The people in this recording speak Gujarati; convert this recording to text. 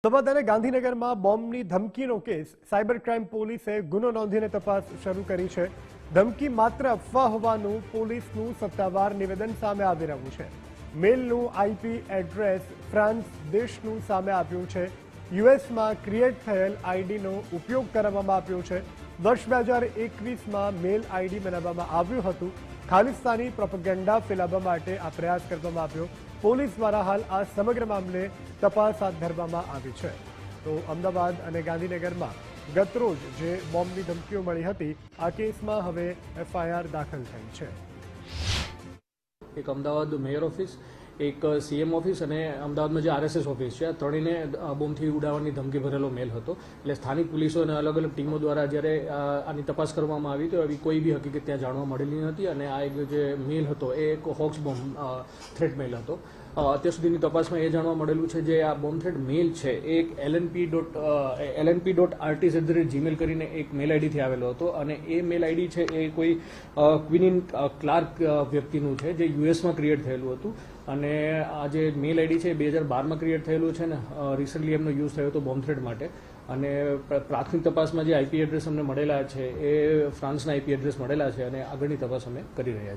અમદાવાદ અને ગાંધીનગરમાં બોમ્બની ધમકીનો કેસ સાયબર ક્રાઇમ પોલીસે ગુનો નોંધીને તપાસ શરૂ કરી છે. ધમકી માત્ર અફવા હોવાનું પોલીસનું સત્તાવાર નિવેદન સામે આવી રહ્યું છે. મેલનું આઈપી એડ્રેસ ફ્રાન્સ દેશનું સામે આવ્યું છે. યુએસમાં ક્રિએટ થયેલ આઈડીનો ઉપયોગ કરવામાં આવ્યો છે. વર્ષ 2021માં મેલ આઈડી બનાવવામાં આવ્યું હતું. ખાલિસ્તાની પ્રોપેગેન્ડા ફેલાવવા માટે આ પ્રયાસ કરવામાં આવ્યો. પોલીસ દ્વારા હાલ આ સમગ્ર મામલે તપાસ હાથ ધરવામાં આવી છે. તો અમદાવાદ અને ગાંધીનગરમાં ગતરોજ જે બોમ્બની ધમકીઓ મળી હતી, આ કેસમાં હવે એફઆઈઆર દાખલ થઈ છે. એક અમદાવાદ મેયર ઓફિસ, એક સીએમ ઓફિસ અને અમદાવાદમાં જે આરએસએસ ઓફિસ છે, આ ત્રણેયને બોમ્બથી ઉડાવવાની ધમકી ભરેલો મેલ હતો. એટલે સ્થાનિક પોલીસો અને અલગ અલગ ટીમો દ્વારા જ્યારે આની તપાસ કરવામાં આવી તો એવી કોઈ બી હકીકત ત્યાં જાણવા મળેલી નથી. અને આ એક જે મેલ હતો એ એક હોક્સ બોમ્બ થ્રેટ મેલ હતો. અત્યાર સુધીની તપાસમાં એ જાણવા મળેલું છે જે આ બોમ્બ થ્રેટ મેલ છે એ એક lnp.artis@gmail કરીને એક મેલ આઈડીથી આવેલો હતો. અને એ મેલ આઈડી છે એ કોઈ ક્વિનિન ક્લાર્ક વ્યક્તિનું છે જે યુએસમાં ક્રિએટ થયેલું હતું. અને આ જે મેલ આઈડી છે 2012માં ક્રિએટ થયેલું છે ને રિસન્ટલી એમનો યુઝ થયો હતો બોમ્બ થ્રેટ માટે. અને પ્રાથમિક તપાસમાં જે આઈપી એડ્રેસ અમને મળેલા છે એ ફ્રાન્સના આઈપી એડ્રેસ મળેલા છે અને આગળની તપાસ અમે કરી રહ્યા છીએ.